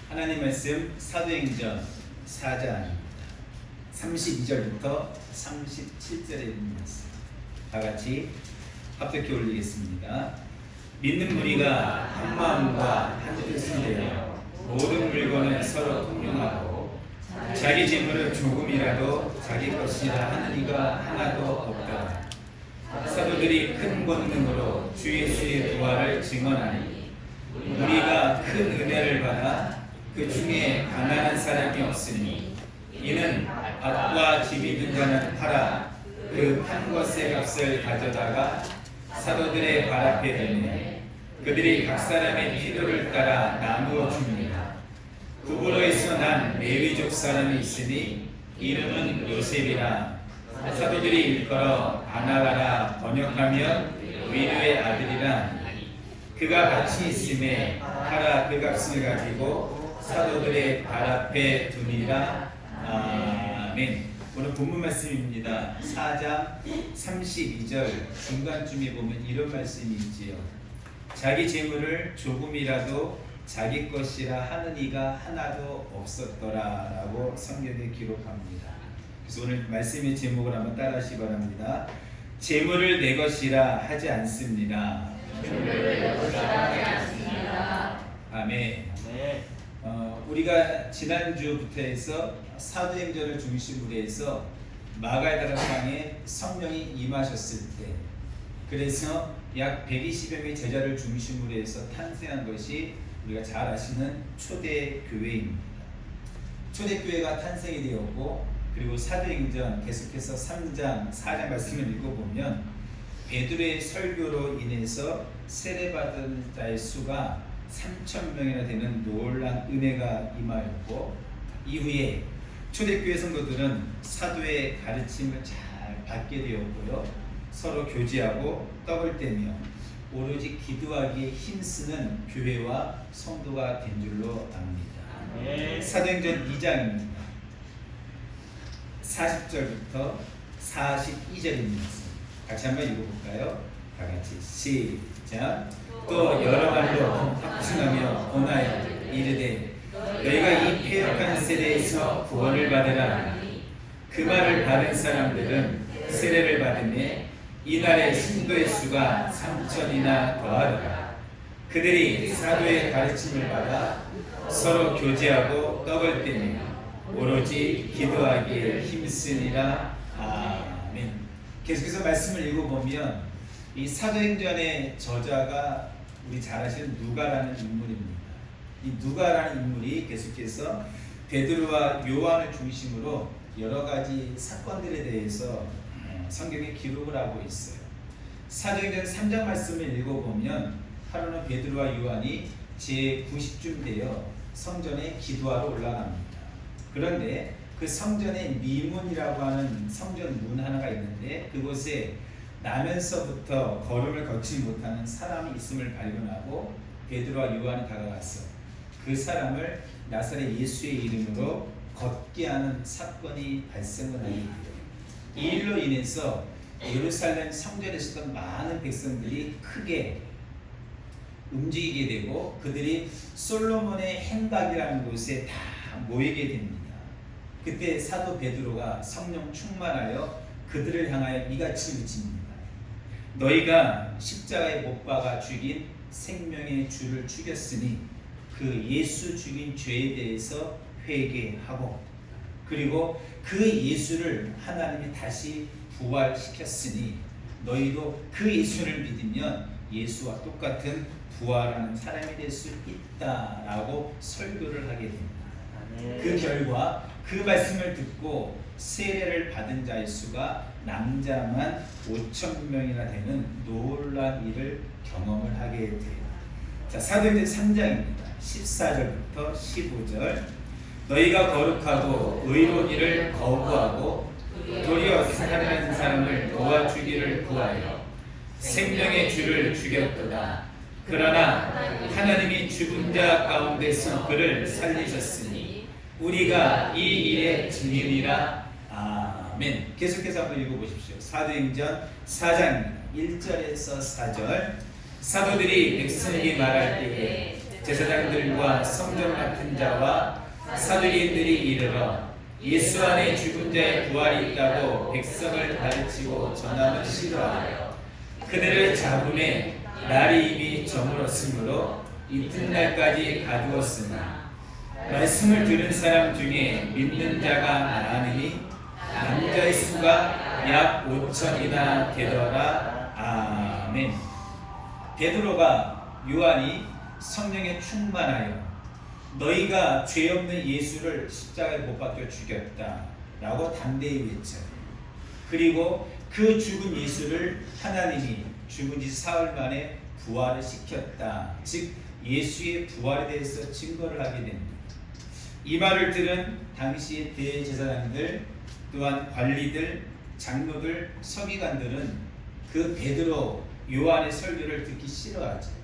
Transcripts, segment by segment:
하나님 말씀 사도행전 4장 32절부터 37절에 있는 말씀 다 같이 합독해 올리겠습니다. 믿는 무리가 한 마음과 한 뜻이 되어 모든 물건을 서로 통용하고 자기 재물을 조금이라도 자기 것이라 하는 이가 하나도 없다. 사도들이 큰 권능으로 주 예수의 부활을 증언하니 우리가 큰 은혜를 받아 그 중에 가난한 사람이 없으니 이는 밭과 집이 있는 자는 팔아 그 판 것의 값을 가져다가 사도들의 발 앞에 대매 그들이 각 사람의 필요를 따라 나누어 줍니다. 구브로에서 난 레위족 사람이 있으니 이름은 요셉이라 사도들이 일컬어 바나바라 번역하면 위로의 아들이라 그가 같이 있음에 팔아 그 값을 가지고 사도들의 발 앞에 두니라. 아멘. 오늘 본문 말씀입니다. 4장 32절 중간쯤에 보면 이런 말씀이 있지요. 자기 재물을 조금이라도 자기 것이라 하는 이가 하나도 없었더라 라고 성경에 기록합니다. 그래서 오늘 말씀의 제목을 한번 따라하시기 바랍니다. 재물을 내 것이라 하지 않습니다. 재물을 내 것이라 하지 않습니다. 아멘. 네. 우리가 지난주부터 해서 사도행전을 중심으로 해서 마가다락방에 성령이 임하셨을 때 그래서 약 120여 명의 제자를 중심으로 해서 탄생한 것이 우리가 잘 아시는 초대교회입니다. 초대교회가 탄생이 되었고 그리고 사도행전 계속해서 3장, 4장 말씀을 읽어보면 베드로의 설교로 인해서 세례받은 자의 수가 3,000명이나 되는 놀라운 은혜가 임하였고 이후에 초대교회 성도들은 사도의 가르침을 잘 받게 되었고요. 서로 교제하고 떡을 떼며 오로지 기도하기에 힘쓰는 교회와 성도가 된 줄로 압니다. 네. 사도행전 2장입니다. 40절부터 42절입니다. 같이 한번 읽어볼까요? 다 같이 시작. 또 여러 말로 확증하며 권하여 이르되 너희가 이 패역한 세대에서 구원을 받으라. 그 말을 받은 사람들은 세례를 받으며 이날의 신도의 수가 3,000이나 더하더라. 그들이 사도의 가르침을 받아 서로 교제하고 떡을 떼며 오로지 기도하기에 힘쓰니라. 아멘. 계속해서 말씀을 읽어보면 이 사도행전의 저자가 우리 잘 아시는 누가라는 인물입니다. 이 누가라는 인물이 계속해서 베드로와 요한을 중심으로 여러 가지 사건들에 대해서 성경에 기록을 하고 있어요. 사도행전 3장 말씀을 읽어보면 하루는 베드로와 요한이 제90쯤 되어 성전에 기도하러 올라갑니다. 그런데 그 성전에 미문이라고 하는 성전 문 하나가 있는데 그곳에 나면서부터 걸음을 걷지 못하는 사람이 있음을 발견하고 베드로와 요한이 다가가서 그 사람을 나사렛 예수의 이름으로 걷게 하는 사건이 발생을 하게 돼요. 이 일로 인해서 예루살렘 성전에 있었던 많은 백성들이 크게 움직이게 되고 그들이 솔로몬의 행각이라는 곳에 다 모이게 됩니다. 그때 사도 베드로가 성령 충만하여 그들을 향하여 이같이 외칩니다. 너희가 십자가에 못 박아 죽인 생명의 주를 죽였으니 그 예수 죽인 죄에 대해서 회개하고 그리고 그 예수를 하나님이 다시 부활시켰으니 너희도 그 예수를 믿으면 예수와 똑같은 부활하는 사람이 될 수 있다라고 설교를 하게 됩니다. 그 결과 그 말씀을 듣고 세례를 받은 자의 수가 남자만 5,000명이나 되는 놀라운 일을 경험을 하게 돼요. 자, 사도행전 3장입니다. 14절부터 15절. 너희가 거룩하고 의로운 일을 거부하고 도리어 살아가는 사람을 도와주기를 구하여 생명의 주를 죽였도다. 그러나 하나님이 죽은 자 가운데서 그를 살리셨으니 우리가 이 일의 증인이라. 아멘. 계속해서 한번 읽어보십시오. 사도행전 4장 1절에서 4절. 사도들이 백성에게 말할 때에 제사장들과 성전 맡은 자와 사두리인들이 이르러 예수 안에 죽은 자의 부활이 있다고 백성을 가르치고 전함을 싫어하여 그들을 잡음에 날이 이미 저물었으므로 이튿날까지 가두었으나 말씀을 들은 사람 중에 믿는 자가 많으니 남자의 수가 약 5천이나 되더라. 아멘. 베드로가 요한이 성령에 충만하여 너희가 죄 없는 예수를 십자가에 못 박혀 죽였다 라고 담대히 외쳐요. 그리고 그 죽은 예수를 하나님이 죽은 지 사흘 만에 부활을 시켰다. 즉 예수의 부활에 대해서 증거를 하게 됩니다. 이 말을 들은 당시의 대제사장들 또한 관리들, 장로들, 서기관들은 그 베드로, 요한의 설교를 듣기 싫어하죠.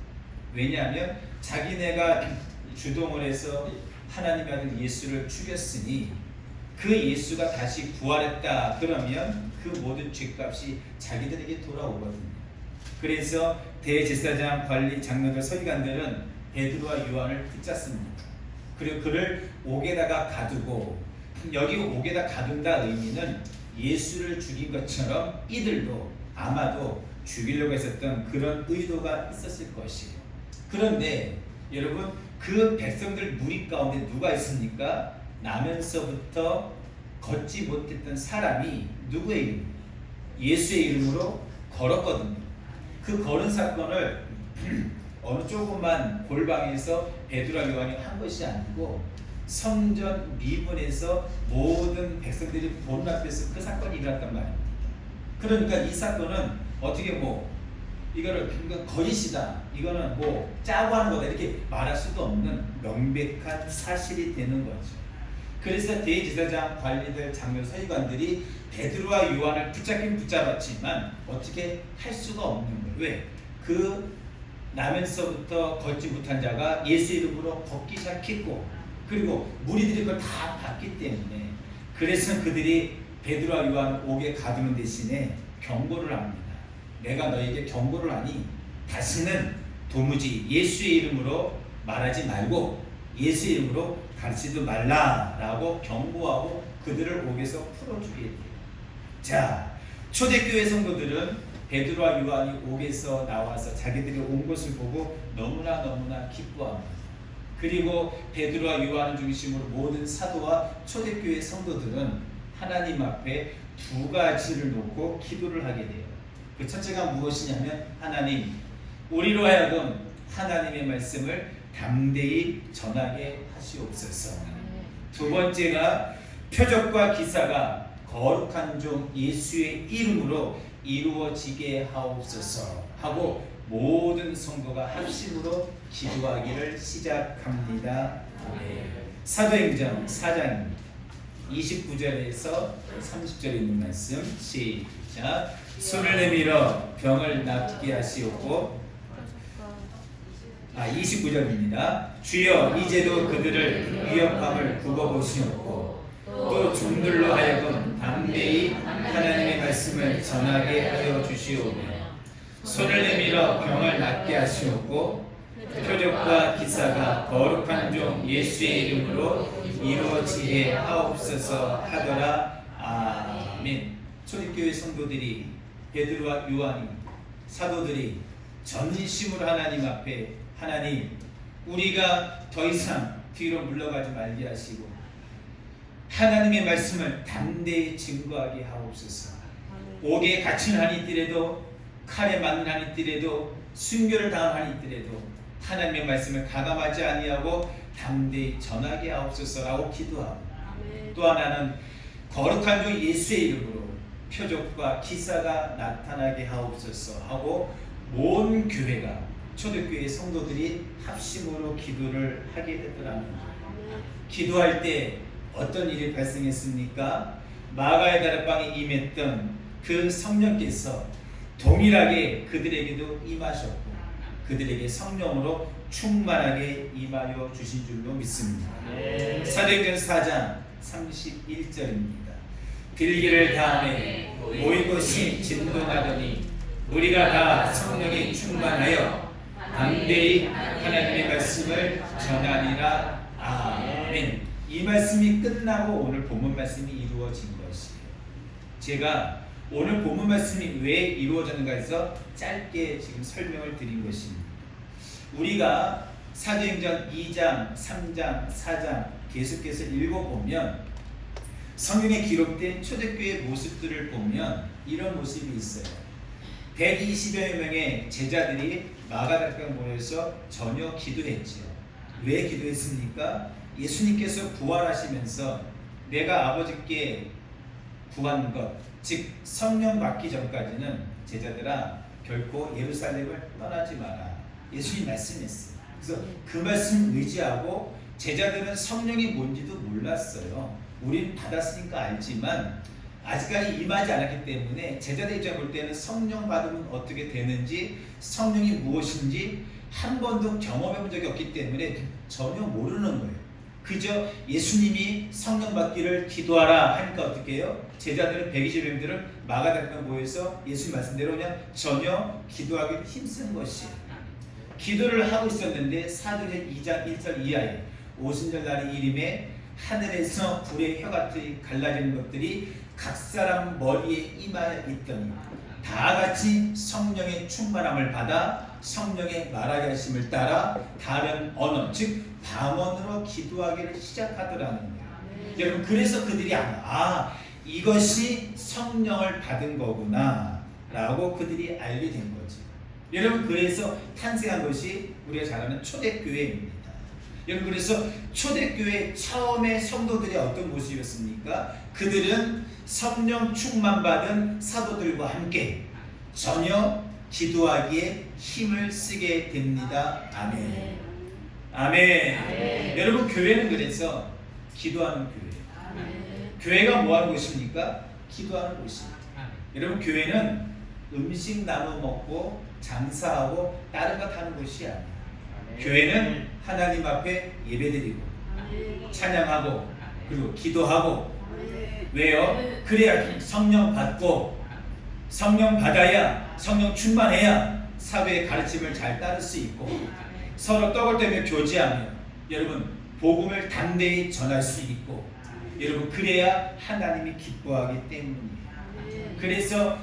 왜냐하면 자기네가 주동을 해서 하나님의 아들 예수를 죽였으니 그 예수가 다시 부활했다 그러면 그 모든 죄값이 자기들에게 돌아오거든요. 그래서 대제사장, 관리, 장로들, 서기관들은 베드로와 요한을 붙잡습니다. 그리고 그를 옥에다가 가두고, 여기 옥에다 가둔다 의미는 예수를 죽인 것처럼 이들도 아마도 죽이려고 했었던 그런 의도가 있었을 것이에요. 그런데 여러분, 그 백성들 무리 가운데 누가 있습니까? 나면서부터 걷지 못했던 사람이 누구의 이름? 예수의 이름으로 걸었거든요. 그 걸은 사건을 어느 조그만 골방에서 베드로와 요한이 한 것이 아니고 성전 미문에서 모든 백성들이 보는 앞에서 그 사건이 일어났단 말입니다. 그러니까 이 사건은 어떻게 이거를 거짓이다, 이거는 짜고 하는 거다 이렇게 말할 수도 없는 명백한 사실이 되는 거죠. 그래서 대제사장, 관리들, 장로, 서기관들이 베드로와 요한을 붙잡긴 붙잡았지만 어떻게 할 수가 없는 거예요. 왜? 그 나면서부터 걷지 못한 자가 예수 이름으로 걷기 시작했고, 그리고 무리들이 그걸 다 봤기 때문에, 그래서 그들이 베드로와 요한을 옥에 가두는 대신에 경고를 합니다. 내가 너에게 경고를 하니 다시는 도무지 예수의 이름으로 말하지 말고 예수의 이름으로 가르치지 말라라고 경고하고 그들을 옥에서 풀어주게 돼요. 자, 초대교회 성도들은 베드로와 요한이 옥에서 나와서 자기들이 온 것을 보고 너무나 기뻐합니다. 그리고 베드로와 요한을 중심으로 모든 사도와 초대교회 성도들은 하나님 앞에 두 가지를 놓고 기도를 하게 돼요. 그 첫째가 무엇이냐면, 하나님, 우리로 하여금 하나님의 말씀을 담대히 전하게 하시옵소서. 두 번째가 표적과 기사가 거룩한 종 예수의 이름으로 이루어지게 하옵소서 하고 모든 성도가 합심으로 기도하기를 시작합니다. 사도행전 4장입니다. 29절에서 30절에 있는 말씀 시작. 손을 내밀어 병을 낫게 하시옵고, 29절입니다. 주여 이제도 그들을 위협함을 굽어보시옵고 또 종들로 하여금 담대히 하나님의 말씀을 전하게 하여 주시오며 손을 내밀어 병을 낫게 하시옵고 표적과 기사가 거룩한 종 예수의 이름으로 이루어지게 하옵소서 하더라. 아멘. 초대교회 성도들이, 베드로와 요한이, 사도들이 전심으로 하나님 앞에, 하나님, 우리가 더 이상 뒤로 물러가지 말게 하시고 하나님의 말씀을 담대히 증거하게 하옵소서. 옥에 갇힌 한이 있더라도, 칼에 맞는 한이 있더라도, 순교를 당한 한이 있더라도 하나님의 말씀을 가감하지 아니하고 담대히 전하게 하옵소서라고 기도하고, 또 하나는 거룩한 종 예수의 이름으로 표적과 기사가 나타나게 하옵소서 하고 온 교회가, 초대교회 성도들이 합심으로 기도를 하게 되더라는 거예요. 기도할 때 어떤 일이 발생했습니까? 마가의 다락방에 임했던 그 성령께서 동일하게 그들에게도 임하셨고 그들에게 성령으로 충만하게 임하여 주신 줄로 믿습니다. 사도행전 4장 31절입니다. 빌기를 다음에 모이고시 진동하더니 우리가 다 성령에 충만하여 담대히 하나님의 말씀 말씀을 전하리라. 아멘. 이 말씀이 끝나고 오늘 본문 말씀이 이루어진 것이에요. 제가 오늘 본문 말씀이 왜 이루어졌는가 해서 짧게 지금 설명을 드린 것입니다. 우리가 사도행전 2장, 3장, 4장 계속해서 읽어보면 성경에 기록된 초대교회의 모습들을 보면 이런 모습이 있어요. 120여 명의 제자들이 마가다락방에 모여서 저녁 기도했지요. 왜 기도했습니까? 예수님께서 부활하시면서 내가 아버지께 구한 것, 즉 성령 받기 전까지는 제자들아 결코 예루살렘을 떠나지 마라. 예수님 말씀했어요. 그래서 그 말씀 의지하고 제자들은 성령이 뭔지도 몰랐어요. 우린 받았으니까 알지만 아직까지 임하지 않았기 때문에 제자들 입장에 볼 때는 성령 받으면 어떻게 되는지, 성령이 무엇인지 한 번도 경험해 본 적이 없기 때문에 전혀 모르는 거예요. 그저 예수님이 성령 받기를 기도하라 하니까 어떻게 해요? 제자들은 120명들은 마가다락방에 모여서 예수님 말씀대로 그냥 전혀 기도하기를 힘쓴 것이에요. 기도를 하고 있었는데 사도행전 2장 1절 이하에 오순절 날의 이름에 하늘에서 불의 혀같이 갈라지는 것들이 각 사람 머리에 임하여 있더니 다 같이 성령의 충만함을 받아 성령의 말하게 하심을 따라 다른 언어 즉 방언으로 기도하기를 시작하더라는 거예요. 여러분 그래서 그들이 이것이 성령을 받은 거구나 라고 그들이 알게 된 거지. 여러분 그래서 탄생한 것이 우리가 잘 아는 초대교회입니다. 여러분 그래서 초대교회 처음에 성도들이 어떤 모습이었습니까? 그들은 성령 충만 받은 사도들과 함께 전혀 기도하기에 힘을 쓰게 됩니다. 아멘. 아멘. 아멘. 여러분 교회는 그래서 기도하는 교회. 아멘. 교회가 뭐 하는 곳입니까? 기도하는 곳입니다. 여러분 교회는 음식 나눠 먹고 장사하고 다른 것 하는 곳이 아니에요. 교회는 하나님 앞에 예배드리고 찬양하고 그리고 기도하고 왜요? 그래야 성령 받고 성령 받아야 성령 충만해야 사도의 가르침을 잘 따를 수 있고 서로 떡을 떼며 교제하며 여러분 복음을 담대히 전할 수 있고 여러분 그래야 하나님이 기뻐하기 때문이에요. 그래서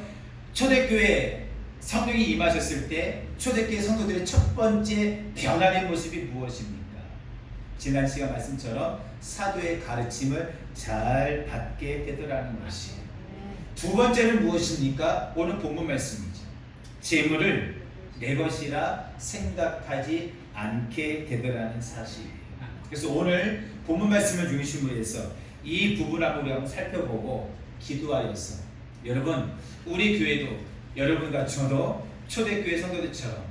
초대교회 성령이 임하셨을 때 초대교회 성도들의 첫 번째 변화된 모습이 무엇입니까? 지난 시간 말씀처럼 사도의 가르침을 잘 받게 되더라는 것이에요. 두 번째는 무엇입니까? 오늘 본문 말씀이죠. 재물을 내 것이라 생각하지 않게 되더라는 사실이에요. 그래서 오늘 본문 말씀을 중심으로 해서 이 부분 한번 우리 한번 살펴보고 기도하여서 여러분 우리 교회도 여러분과 저도 초대교회 성도들처럼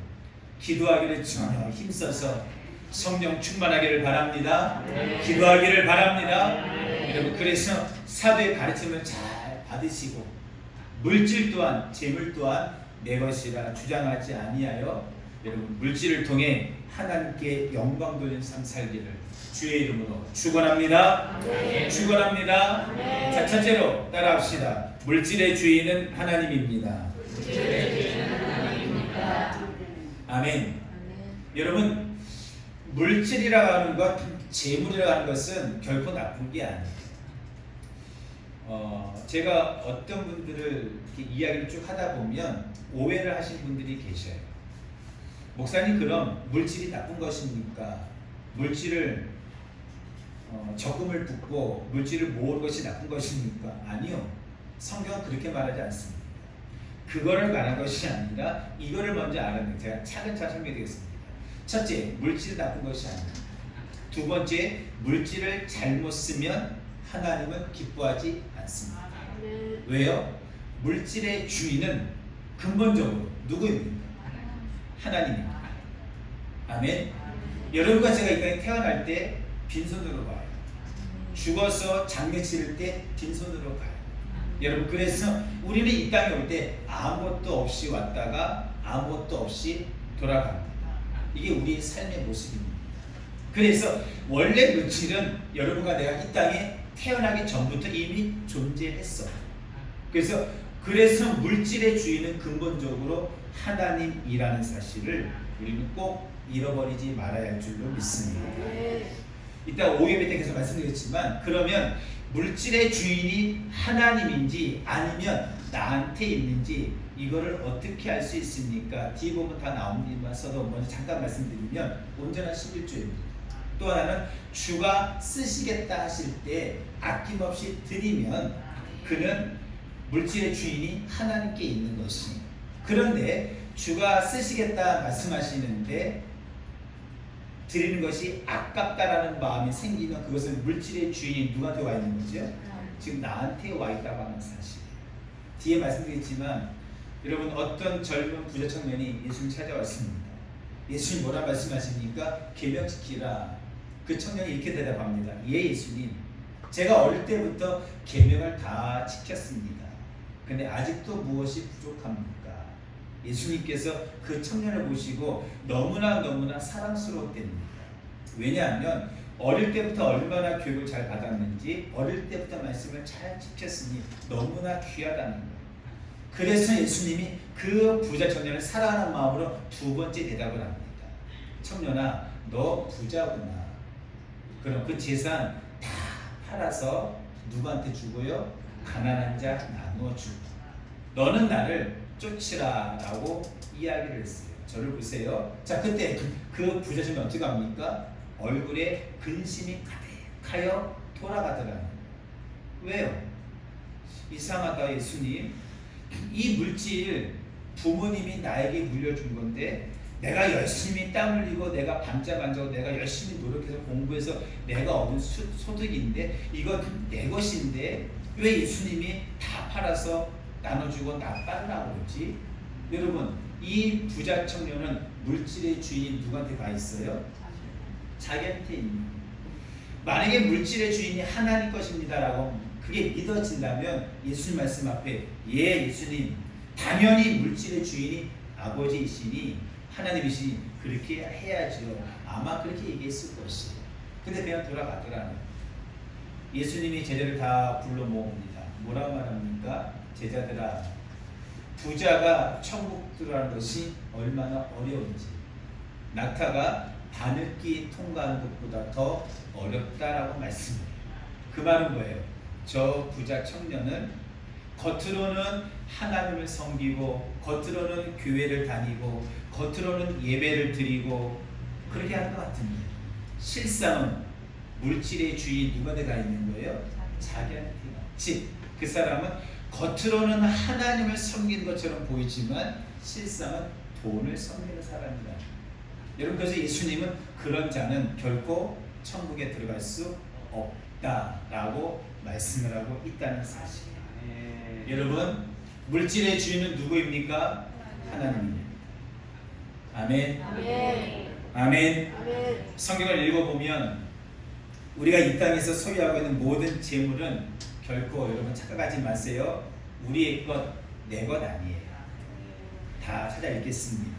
기도하기를 전혀 힘써서 성령 충만하기를 바랍니다. 기도하기를 바랍니다. 여러분 그래서 사도의 가르침을 잘 받으시고 물질 또한 재물 또한 내 것이라 주장하지 아니하여 여러분 물질을 통해 하나님께 영광 돌리는 삶 살기를 주의 이름으로 축원합니다. 축원합니다. 자 첫째로 따라합시다. 물질의 주인은 하나님입니다. 아멘. 여러분 물질이라고 하는 것, 재물이라고 하는 것은 결코 나쁜 게 아니에요. 제가 어떤 분들을 이렇게 이야기를 쭉 하다 보면 오해를 하신 분들이 계셔요. 목사님 그럼 물질이 나쁜 것입니까? 물질을 적금을 붓고 물질을 모으는 것이 나쁜 것입니까? 아니요. 성경은 그렇게 말하지 않습니다. 그거를 말한 것이 아니라 이거를 먼저 알아내는 제가 차근차근 설명드리겠습니다. 첫째, 물질이 나쁜 것이 아닙니다. 두 번째, 물질을 잘못 쓰면 하나님은 기뻐하지 않습니다. 왜요? 물질의 주인은 근본적으로 누구입니까? 하나님입니다. 아멘. 여러분과 제가 이 땅에 태어날 때 빈손으로 가요. 죽어서 장례 치를 때 빈손으로 가요. 여러분 그래서 우리는 이 땅에 올 때 아무것도 없이 왔다가 아무것도 없이 돌아갑니다. 이게 우리의 삶의 모습입니다. 그래서 원래 물질은 여러분과 내가 이 땅에 태어나기 전부터 이미 존재했어. 그래서 물질의 주인은 근본적으로 하나님이라는 사실을 우리는 꼭 잃어버리지 말아야 할 줄로 믿습니다. 이따 5예배 때 계속 말씀드렸지만, 그러면 물질의 주인이 하나님인지 아니면 나한테 있는지 이거를 어떻게 알 수 있습니까? 뒤에 보면 다 나옵니다만서도 먼저 잠깐 말씀드리면, 온전한 11조입니다. 또 하나는 주가 쓰시겠다 하실 때 아낌없이 드리면 그는 물질의 주인이 하나님께 있는 것이. 그런데 주가 쓰시겠다 말씀하시는데 드리는 것이 아깝다라는 마음이 생기면 그것은 물질의 주인이 누구한테 와 있는 거죠? 지금 나한테 와 있다고 하는 사실. 뒤에 말씀드렸지만 여러분, 어떤 젊은 부자 청년이 예수님 찾아왔습니다. 예수님 뭐라 말씀하십니까? 계명 지키라. 그 청년이 이렇게 대답합니다. 예, 예수님, 제가 어릴 때부터 계명을 다 지켰습니다. 근데 아직도 무엇이 부족합니까? 예수님께서 그 청년을 보시고 너무나 사랑스러웠답니다. 왜냐하면 어릴 때부터 얼마나 교육을 잘 받았는지, 어릴 때부터 말씀을 잘 지켰으니 너무나 귀하다는 거예요. 그래서 예수님이 그 부자 청년을 사랑하는 마음으로 두 번째 대답을 합니다. 청년아, 너 부자구나. 그럼 그 재산 다 팔아서 누구한테 주고요? 가난한 자 나누어 주고. 너는 나를 쫓으라 라고 이야기를 했어요. 저를 보세요. 자, 그때 그 부자 청년 어떻게 합니까? 얼굴에 근심이 가득하여 돌아가더라는. 왜요? 이상하다, 예수님. 이 물질 부모님이 나에게 물려준 건데 내가 열심히 땀 흘리고 내가 밤잠 안 자고 내가 열심히 노력해서 공부해서 내가 얻은 소득인데 이건 내 것인데 왜 예수님이 다 팔아서 나눠주고 나 빨라고 그러지? 여러분, 이 부자 청년은 물질의 주인이 누구한테 가 있어요? 자기한테 있는. 만약에 물질의 주인이 하나님 것입니다라고 그게 믿어진다면 예수님 말씀 앞에 예, 예수님, 당연히 물질의 주인이 아버지이시니 하나님이시니 그렇게 해야죠. 아마 그렇게 얘기했을 것이에요. 근데 그냥 돌아가더라는. 예수님이 제자를 다 불러 모읍니다. 뭐라고 말합니까? 제자들아, 부자가 천국 들어가는 것이 얼마나 어려운지, 낙타가 바늘기 통과하는 것보다 더 어렵다라고 말씀해요. 그 말은 뭐예요? 저 부자 청년은 겉으로는 하나님을 섬기고 겉으로는 교회를 다니고 겉으로는 예배를 드리고 그렇게 하는 것 같은데 실상은 물질의 주인이 누구한테 가 있는 거예요? 자기한테. 즉, 그 사람은 겉으로는 하나님을 섬기는 것처럼 보이지만 실상은 돈을 섬기는 사람이다. 여러분, 그래서 예수님은 그런 자는 결코 천국에 들어갈 수 없다라고 말씀을 하고 있다는 사실. 여러분, 물질의 주인은 누구입니까? 하나님입니다. 아멘. 아멘. 성경을 읽어보면 우리가 이 땅에서 소유하고 있는 모든 재물은 결코 여러분 착각하지 마세요. 우리의 것, 내 것 아니에요. 다 찾아 읽겠습니다.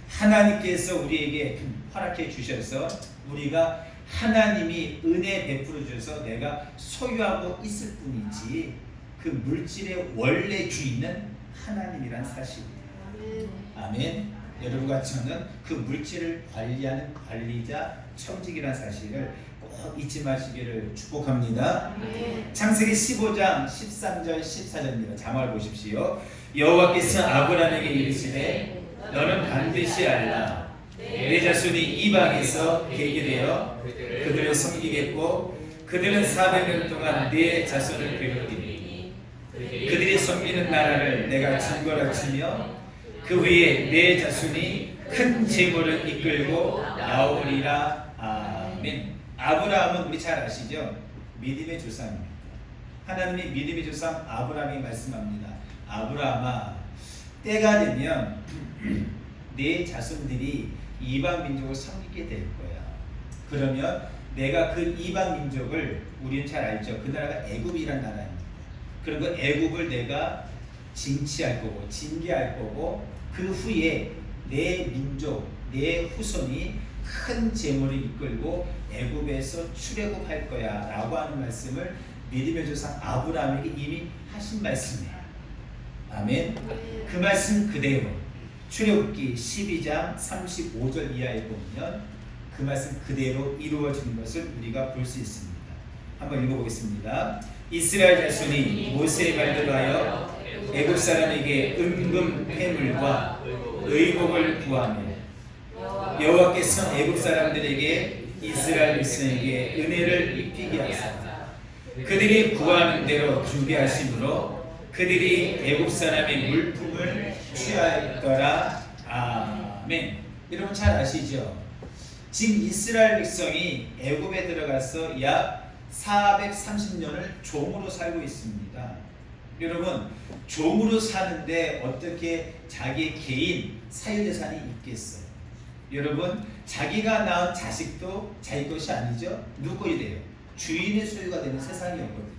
하나님께서 우리에게 허락해 주셔서 우리가 하나님이 은혜 베풀어 주셔서 내가 소유하고 있을 뿐이지 그 물질의 원래 주인은 하나님이란 사실이에요. 아멘. 여러분과 저는 그 물질을 관리하는 관리자, 청직이라는 사실을 꼭 잊지 마시기를 축복합니다. 창세기 15장 13절 14절입니다. 자막을 보십시오. 여호와께서 아브라함에게 이르시되 너는 반드시 알라. 내 자손이 이방에서 계기되어 그들을 섬기겠고 그들은 400년 동안 내 자손을 괴롭히니 그들이 섬기는 나라를 내가 증거로 치며 그 후에 내 자손이 큰 재물을 이끌고 나오리라. 아멘. 아브라함은 우리 잘 아시죠? 믿음의 조상입니다. 하나님이 믿음의 조상 아브라함이 말씀합니다. 아브라함아, 때가 되면 내 자손들이 이방 민족을 섬기게 될 거야. 그러면 내가 그 이방 민족을, 우리는 잘 알죠. 그 나라가 애굽이란 나라입니다. 그런 그 애굽을 내가 징치할 거고 징계할 거고 그 후에 내 민족, 내 후손이 큰 재물을 이끌고 애굽에서 출애굽할 거야 라고 하는 말씀을 믿음의 조상 아브라함에게 이미 하신 말씀이에요. 아멘. 그 말씀 그대로 출애굽기 12장 35절 이하에 보면 그 말씀 그대로 이루어지는 것을 우리가 볼 수 있습니다. 한번 읽어보겠습니다. 이스라엘 자손이 모세의 말대로 하여 애굽 사람에게 은금 패물과 의복을 구하며 여호와께서 애굽 사람들에게 이스라엘 백성에게 은혜를 입히게 하사 그들이 구하는 대로 준비하심으로 그들이 애굽 사람의 물품을 취하였더라. 아멘. 여러분 잘 아시죠? 지금 이스라엘 백성이 애굽에 들어가서 약 430년을 종으로 살고 있습니다. 여러분 종으로 사는데 어떻게 자기 개인 사유재산이 있겠어요? 여러분 자기가 낳은 자식도 자기 것이 아니죠? 누구 것이 돼요? 주인의 소유가 되는 세상이었거든요.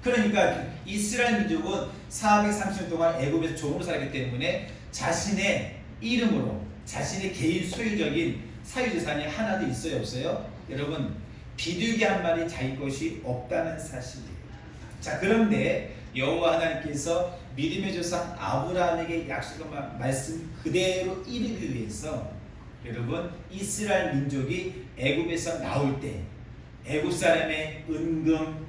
그러니까 이스라엘 민족은 430년 동안 애굽에서 종으로 살기 때문에 자신의 이름으로 자신의 개인 소유적인 사유재산이 하나도 있어요 없어요? 여러분 비둘기 한 마리 자기 것이 없다는 사실이에요. 자 그런데 여호와 하나님께서 믿음의 조상 아브라함에게 약속한 말씀 그대로 이루기 위해서 여러분 이스라엘 민족이 애굽에서 나올 때 애굽 사람의 은금,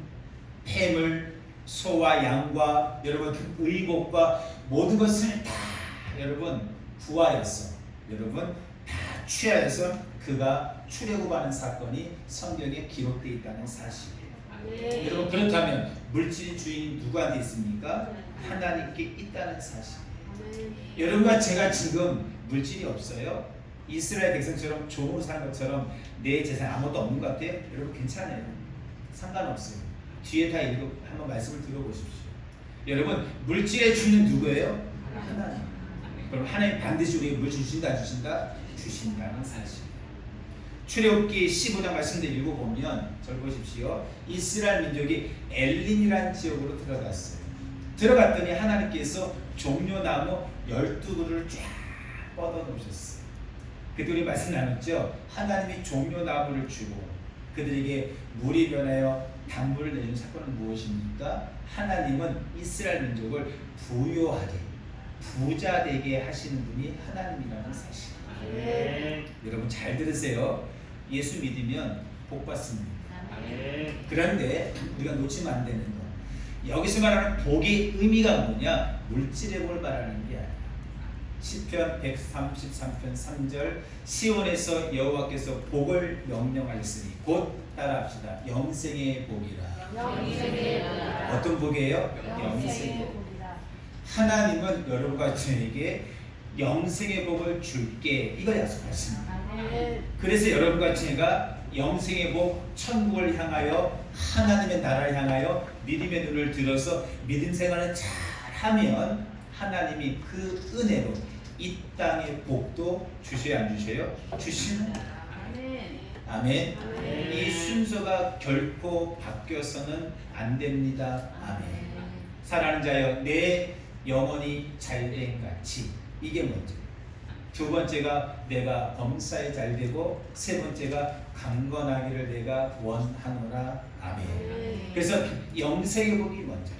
폐물, 소와 양과 여러분 의복과 모든 것을 다 여러분 구하여서 여러분 다 취하여서 그가 출애굽하는 사건이 성경에 기록되어 있다는 사실이에요. 네. 여러분 그렇다면 물질의 주인이 누구한테 있습니까? 하나님께 있다는 사실이에요. 여러분과 제가 지금 물질이 없어요. 이스라엘 백성처럼 종으로 사는 것처럼 내 재산 아무것도 없는 것 같아요? 여러분 괜찮아요. 상관없어요. 뒤에 다 한번 말씀을 들어보십시오. 여러분 물질의 주인은 누구예요? 하나님. 그럼 하나님 반드시 우리에게 물질 주신다 주신다? 주신다는 사실. 출애굽기 15장 말씀을 읽어보면 절 보십시오. 이스라엘 민족이 엘림이라는 지역으로 들어갔어요. 들어갔더니 하나님께서 종려나무 12그루를 쫙 뻗어 놓으셨어요. 그때 우리 말씀 나눴죠. 하나님이 종려나무를 주고 그들에게 물이 변하여 단물을 내주는 사건은 무엇입니까? 하나님은 이스라엘 민족을 부요하게 부자 되게 하시는 분이 하나님이라는 사실. 여러분 잘 들으세요. 예수 믿으면 복 받습니다. 그런데 우리가 놓치면 안 되는 거. 여기서 말하는 복의 의미가 뭐냐? 물질의 복을 말하는 게 아니라 시편 133편 3절 시온에서 여호와께서 복을 명령하였으니 곧 따라합시다. 영생의 복이라. 어떤 복이에요? 영생의 복. 하나님은 여러분과 저에게 영생의 복을 줄게 이걸 약속하십니다. 그래서 여러분과 제가 영생의 복 천국을 향하여 하나님의 나라를 향하여 믿음의 눈을 들어서 믿음 생활을 잘하면 하나님이 그 은혜로 이 땅의 복도 주셔야 안 주셔요? 주시는 아멘. 이 순서가 결코 바뀌어서는 안 됩니다. 아멘. 사랑하는 자여 내 영혼이 잘된 같이 이게 먼저. 두 번째가 내가 범사에 잘되고 세 번째가 강건하기를 내가 원하노라. 아멘. 그래서 영생의 복이 먼저라.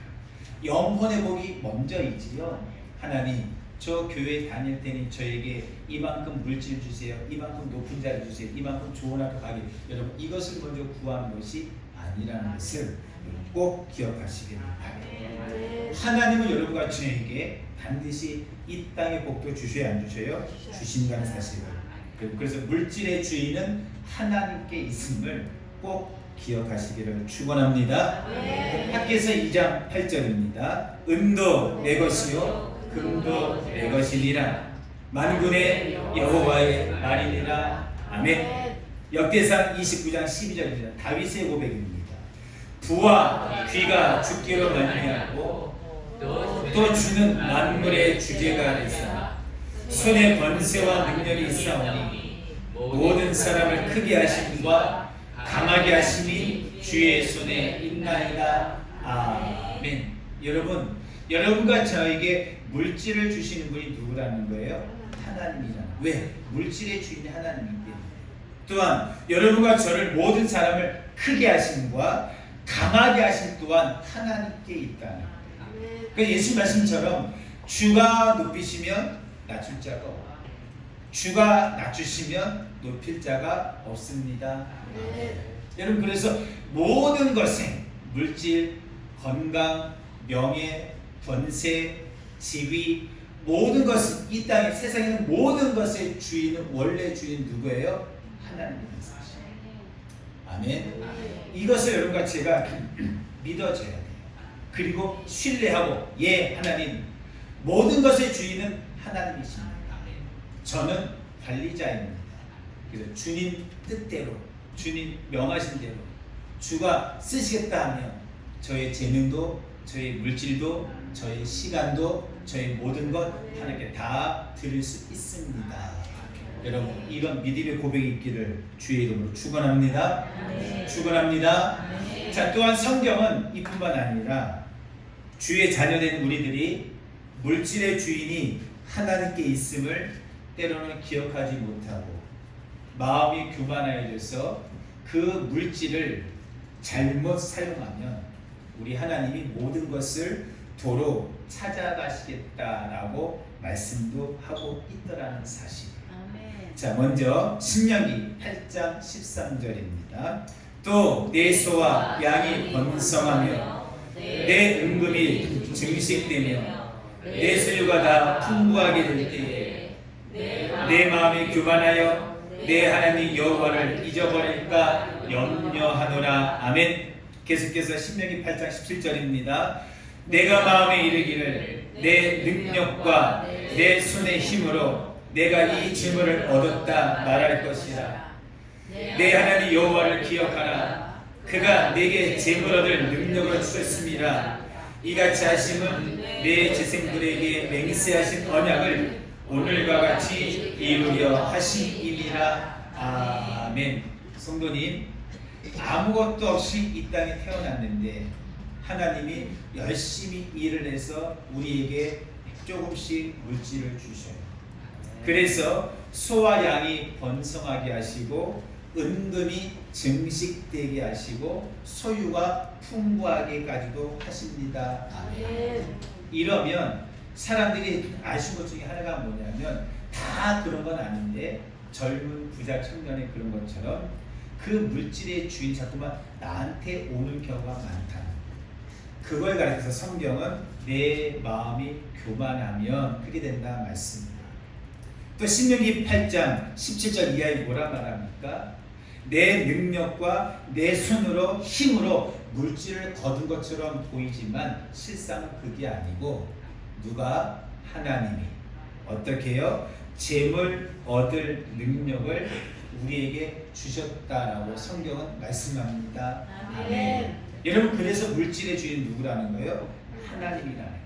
영혼의 복이 먼저이지요. 하나님 저 교회 다닐 테니 저에게 이만큼 물질 주세요. 이만큼 높은 자리 주세요. 이만큼 좋은 학교 가게. 여러분 이것을 먼저 구하는 것이 아니라는 것을 꼭 기억하시길 바랍니다. 하나님은 여러분과 저에게 반드시 이 땅의 복도 주셔야 안 주셔요? 주신다는 사실을. 그래서 물질의 주인은 하나님께 있음을 꼭 기억하시기를 축원합니다. 학개서 2장 8절입니다. 은도 내 것이요 금도 내 것이니라. 만군의 여호와의 말이니라. 아멘. 역대상 29장 12절입니다. 다윗의 고백입니다. 부와 귀가 주께로 말미암고 또 주는 만물의 주제가 되사 손에 번세와 능력이 있사오니 모든 사람을 크게 하심과 강하게 하심이 주의 손에 있나이다. 아멘. 여러분, 여러분과 저에게 물질을 주시는 분이 누구라는 거예요? 하나님이라는. 왜? 물질의 주인이 하나님이기 때문에. 또한 여러분과 저를 모든 사람을 크게 하심과 강하게 하심 또한 하나님께 있다는 거예요. 그 예수 말씀처럼 주가 높이시면 낮출 자가 없고 주가 낮추시면 높일 자가 없습니다. 여러분, 그래서 모든 것에 물질, 건강, 명예, 권세, 지위, 모든 것은 이 땅에 세상에는 모든 것의 주인은 원래 주인 누구예요? 하나님입니다. 아멘. 이것을 여러분과 제가 믿어줘야 돼요. 그리고 신뢰하고, 예, 하나님, 모든 것의 주인은 하나님이십니다. 저는 관리자입니다. 그래서 주님 뜻대로, 주님 명하신 대로 주가 쓰시겠다 하면 저의 재능도, 저의 물질도, 저의 시간도, 저의 모든 것 하나님께 다 드릴 수 있습니다. 여러분, 이런 믿음의 고백이 있기를 주의 이름으로 축원합니다. 축원합니다. 자, 또한 성경은 이뿐만 아니라 주의 자녀된 우리들이 물질의 주인이 하나님께 있음을 때로는 기억하지 못하고 마음이 교만하여져서 그 물질을 잘못 사용하면 우리 하나님이 모든 것을 도로 찾아가시겠다라고 말씀도 하고 있더라는 사실. 자, 먼저 신명기 8장 13절입니다. 또 내 소와 양이 번성하며 내 은금이 증식되며 내 소유가 다 풍부하게 될 때에 내 마음이 교만하여 내 하나님 여호와를 잊어버릴까 염려하노라. 아멘. 계속해서 신명기 8장 17절입니다. 내가 마음에 이르기를 내 능력과 내 손의 힘으로 내가 이 재물을 얻었다 말할 것이라. 내 하나님 여호와를 기억하라. 그가 내게 재물 얻을 능력을 주셨습니다. 이같이 하심은 내 제생들에게 맹세하신 언약을 오늘과 같이 이루려 하심이니라. 아멘. 성도님, 아무것도 없이 이 땅에 태어났는데 하나님이 열심히 일을 해서 우리에게 조금씩 물질을 주셔요. 그래서 소와 양이 번성하게 하시고 은금이 증식되게 하시고 소유가 풍부하게까지도 하십니다. 아멘. 이러면 사람들이 아쉬운 것 중에 하나가 뭐냐면 다 그런 건 아닌데 젊은 부자 청년의 그런 것처럼 그 물질의 주인 자꾸만 나한테 오는 경우가 많다. 그걸 가리켜서 성경은 내 마음이 교만하면 그게 된다 말씀입니다. 또 신명기 8장 17절 이하에 뭐라 말합니까? 내 능력과 내 손으로 힘으로 물질을 거둔 것처럼 보이지만 실상은 그게 아니고 누가? 하나님이 어떻게 해요? 재물 얻을 능력을 우리에게 주셨다라고 성경은 말씀합니다. 아멘. 여러분, 그래서 물질의 주인 누구라는 거예요? 하나님이라는 거예요.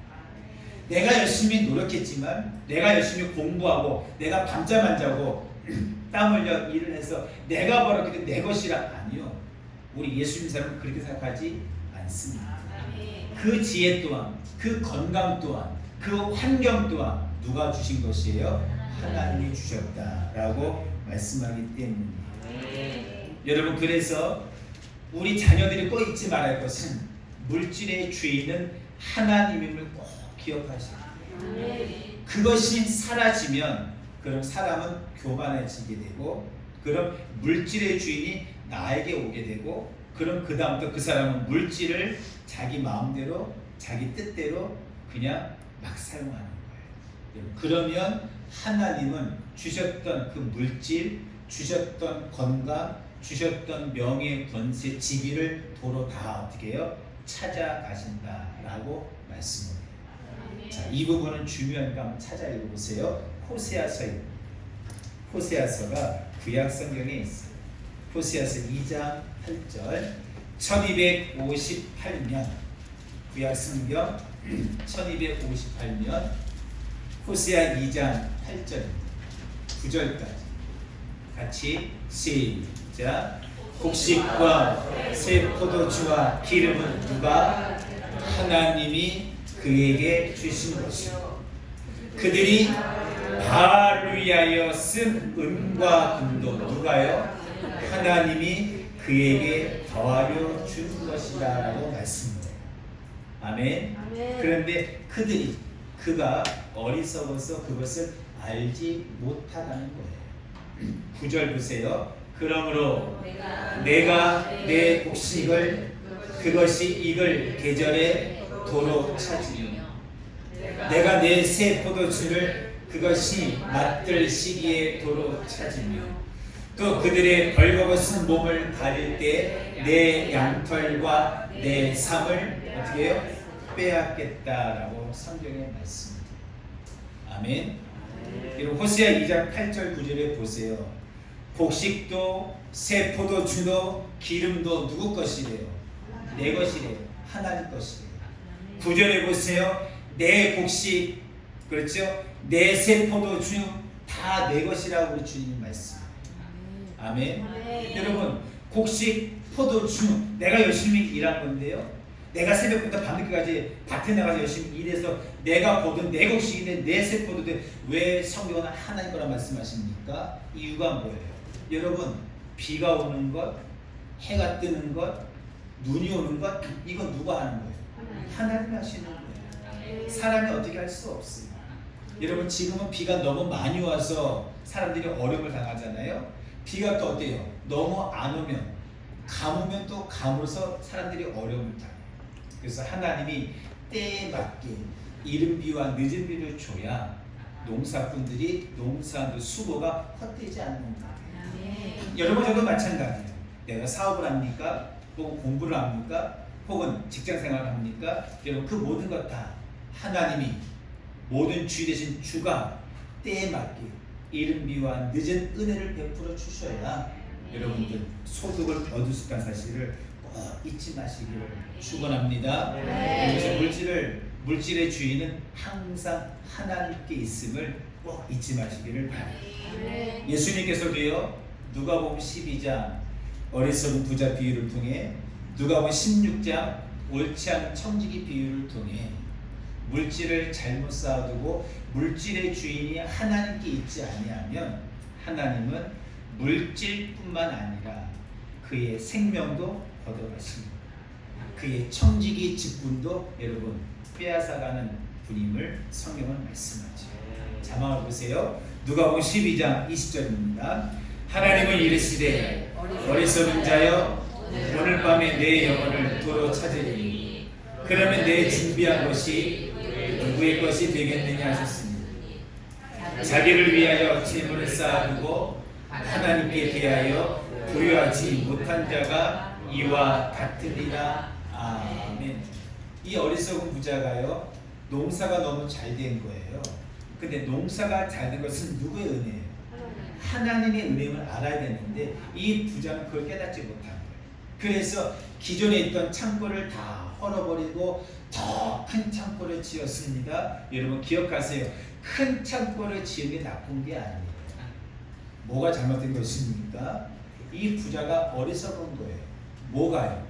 내가 열심히 노력했지만, 내가 열심히 공부하고, 내가 밤잠 안 자고 땀 흘려 일을 해서 내가 벌었기 내 것이라. 아니요. 우리 예수 믿는 사람은 그렇게 생각하지 않습니다. 그 지혜 또한, 그 건강 또한, 그 환경 또한 누가 주신 것이에요? 하나님이 주셨다라고 말씀하기 때문입니다. 여러분, 그래서 우리 자녀들이 꼭 잊지 말아야 할 것은 물질의 주인은 하나님임을 꼭 기억하시고, 그것이 사라지면 그럼 사람은 교만해지게 되고, 그럼 물질의 주인이 나에게 오게 되고, 그럼 그 다음부터 그 사람은 물질을 자기 마음대로 자기 뜻대로 그냥 막 사용하는 거예요. 그러면 하나님은 주셨던 그 물질, 주셨던 건강, 주셨던 명예, 권세, 지위를 도로 다 어떻게 해요? 찾아가신다라고 말씀을 해요. 자, 이 부분은 중요하니까 한번 찾아 읽어보세요. 호세아서입니다. 호세아서가 구약 성경에 있어요. 호세아서 2장 8절. 1258년 구약 성경 1258년 호세아 2장 8절입니다. 9절까지 같이 시작. 곡식과 새 포도주와 기름은 누가? 하나님이 그에게 주신 것이요, 그들이 바알을 위하여 쓴 은과 금도 누가요? 하나님이 그에게 더하여 준 것이다 라고 말씀합니다. 아멘. 그런데 그가 어리석어서 그것을 알지 못하다는 거예요. 9절 보세요. 그러므로 내가 내 곡식을 그것이 익을 계절에 도로 찾으며 내가 내 새 포도주를 그것이 맛들 시기에 도로 찾으며 또 그들의 벌거벗은 몸을 가릴 때 내 양털과 내 삶을 어떻게 해요? 빼앗겠다라고 성경에 말씀입니다. 아멘. 그리고 호세아 2장 8절 9절에 보세요. 곡식도 새 포도주도 기름도 누구 것이래요? 내 것이래요. 하나님 것이래요. 9절에 보세요. 내 곡식, 그렇죠? 내 새 포도주 다 내 것이라고 우리 주님이 말씀해요. 아멘. 여러분, 곡식, 포도주 내가 열심히 일한 건데요. 내가 새벽부터 밤늦게까지 밭에 나가서 열심히 일해서 내가 거둔 내 곡식인데 내 새 포도인데 왜 성경은 하나님 거라 말씀하십니까? 이유가 뭐예요? 여러분, 비가 오는 것, 해가 뜨는 것, 눈이 오는 것, 이건 누가 하는 거예요? 하나님이 하시는 거예요. 사람이 어떻게 할 수 없어요. 여러분, 지금은 비가 너무 많이 와서 사람들이 어려움을 당하잖아요. 비가 또 어때요? 너무 안 오면, 가무면 또 가물어서 사람들이 어려움을 당해요. 그래서 하나님이 때에 맞게 이른 비와 늦은 비를 줘야 농사꾼들이 농사하는 수고가 헛되지 않는 거예요. 여러분, 저도 마찬가지예요. 내가 사업을 합니까? 혹은 공부를 합니까? 혹은 직장생활을 합니까? 여러분, 그 모든 것 다 하나님이 모든 주 되신 주가 때에 맞게 이른 비와 늦은 은혜를 베풀어 주셔야 여러분들 소득을 얻을 수 있다는 사실을 꼭 잊지 마시기를 축원합니다. 그래서 물질의 주인은 항상 하나님께 있음을 꼭 잊지 마시기를 바랍니다. 예수님께서도요, 누가복음 12장 어리석은 부자 비유를 통해, 누가복음 16장 옳지 않은 청지기 비유를 통해 물질을 잘못 쌓아두고 물질의 주인이 하나님께 있지 아니하면 하나님은 물질뿐만 아니라 그의 생명도 걷어가십니다. 그의 청지기 직분도 여러분 빼앗아가는 분임을 성경은 말씀하죠. 자막을 보세요. 누가복음 12장 20절입니다. 하나님은 이르시되 어리석은 자여 오늘 밤에 내 영혼을 도로 찾으리니 그러면 내 준비한 것이 누구의 것이 되겠느냐 하셨습니다. 자기를 위하여 재물을 쌓아두고 하나님께 대하여 부여하지 못한 자가 이와 같으리라. 아멘. 이 어리석은 부자가요, 농사가 너무 잘 된 거예요. 근데 농사가 잘 된 것은 누구의 은혜예요? 하나님의 은혜임을 알아야 되는데 이 부자는 그걸 깨닫지 못한 거예요. 그래서 기존에 있던 창고를 다 헐어버리고 더 큰 창고를 지었습니다. 여러분 기억하세요. 큰 창고를 지은 게 나쁜 게 아니에요. 뭐가 잘못된 것입니까? 이 부자가 어리석은 거예요. 뭐가요?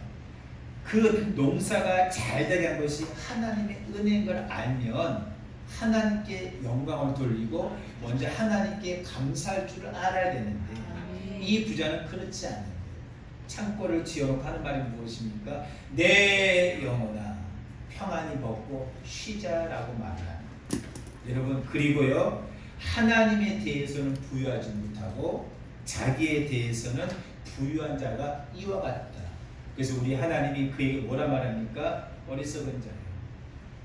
그 농사가 잘 되게 한 것이 하나님의 은혜인 걸 알면 하나님께 영광을 돌리고 먼저 하나님께 감사할 줄을 알아야 되는데 이 부자는 그렇지 않아요. 창고를 지어놓고 하는 말이 무엇입니까? 내 영혼아 평안히 먹고 쉬자라고 말합니다. 여러분, 그리고요, 하나님에 대해서는 부유하지 못하고 자기에 대해서는 부유한 자가 이와 같다. 그래서 우리 하나님이 그에게 뭐라 말합니까? 어리석은 자예요.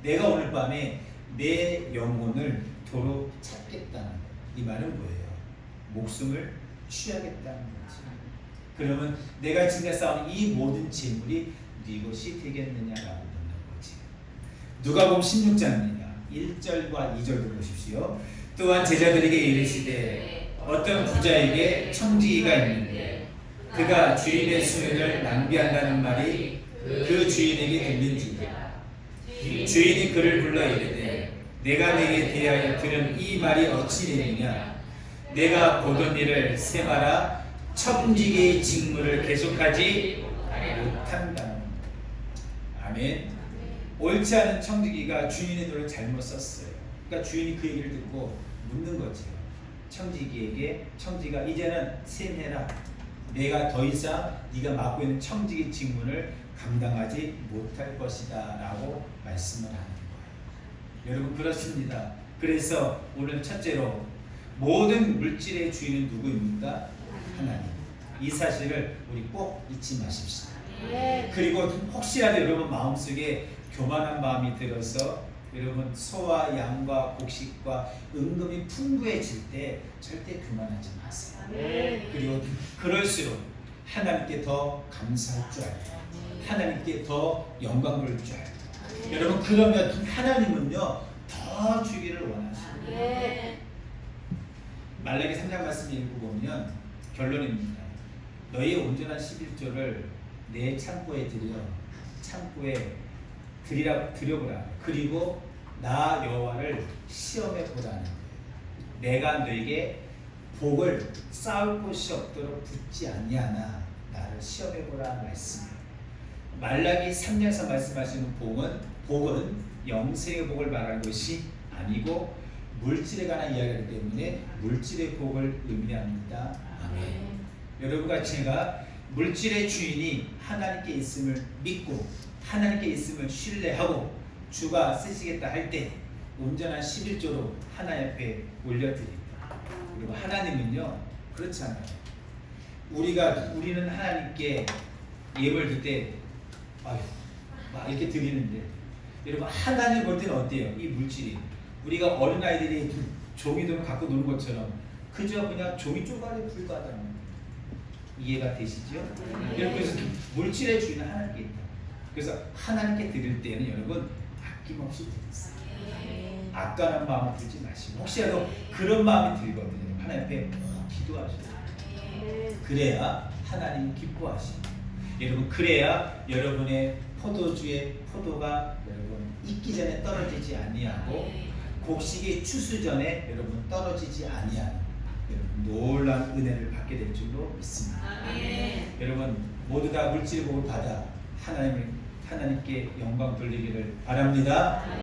내가 오늘 밤에 내 영혼을 도로 찾겠다는 것. 이 말은 뭐예요? 목숨을 취하겠다는 거지. 그러면 내가 지금까지 쌓은 이 모든 재물이 네 것이 되겠느냐라고 묻는 거지. 누가복음 16장입니다. 1절과 2절도 보십시오. 또한 제자들에게 이르시되 어떤 부자에게 청지기가 있는데 그가 주인의 수면을 낭비한다는 말이 그 주인에게 들린지라. 주인이 그를 불러 이르되 내가 내게 대하여 들은 이 말이 어찌 되느냐. 내가 보던 일을 세마라 청지기의 직무를 계속하지 못한다. 아멘. 옳지 않은 청지기가 주인의 돈을 잘못 썼어요. 그러니까 주인이 그 얘기를 듣고 묻는 거죠. 청지기에게, 청지기가 이제는 셈해라. 내가 더 이상 네가 맡고 있는 청지기 직무를 감당하지 못할 것이다 라고 말씀을 하는 거예요. 여러분, 그렇습니다. 그래서 오늘 첫째로 모든 물질의 주인은 누구입니까? 하나님. 이 사실을 우리 꼭 잊지 마십시오. 그리고 혹시라도 여러분 마음속에 교만한 마음이 들어서 여러분 소와 양과 곡식과 은금이 풍부해질 때 절대 교만하지 마세요. 그리고 그럴수록 하나님께 더 감사할 줄 알고 하나님께 더 영광 돌릴 줄 알고 여러분 그러면 하나님은요 더 주기를 원하십니다. 말라기 3장 말씀 읽어보면 결론입니다. 너희 온전한 11조를 내 창고에 드려보라. 그리고 나 여호와를 시험해 보라는 거예요. 내가 너에게 복을 쌓을 곳이 없도록 붙지 아니하나 나를 시험해 보라 말씀이에요. 말라기 3장에서 말씀하시는 복은 영생의 복을 말하는 것이 아니고 물질에 관한 이야기이기 때문에 물질의 복을 의미합니다. 아멘. 여러분과 제가 물질의 주인이 하나님께 있음을 믿고 하나님께 있음을 신뢰하고 주가 쓰시겠다 할 때 온전한 11조로 하나님 앞에 올려드립니다. 그리고 하나님은요 그렇지 않아요. 우리는 하나님께 예물 드릴 때 막 이렇게 드리는데 여러분 하나님 볼 때는 어때요? 이 물질이 우리가 어린아이들이 종이돈을 갖고 노는 것처럼 그저 그냥 종이 쪼가리에 불과하다는 거예요. 이해가 되시죠? 여러분 그래서 물질의 주인은 하나님께 있다. 그래서 하나님께 드릴 때는 여러분 아낌없이 드리세요. 아까운 마음을 들지 마시고 혹시라도 그런 마음이 들거든요. 하나님 앞에 기도하셔요. 그래야 하나님이 기뻐하십니다. 여러분 그래야 여러분의 포도주의 포도가 여러분 익기 전에 떨어지지 아니하고 곡식이 추수 전에 여러분 떨어지지 아니하는 여러분 놀라운 은혜를 받게 될 줄로 믿습니다. 여러분 모두 다 물질의 복을 받아 하나님께 영광 돌리기를 바랍니다.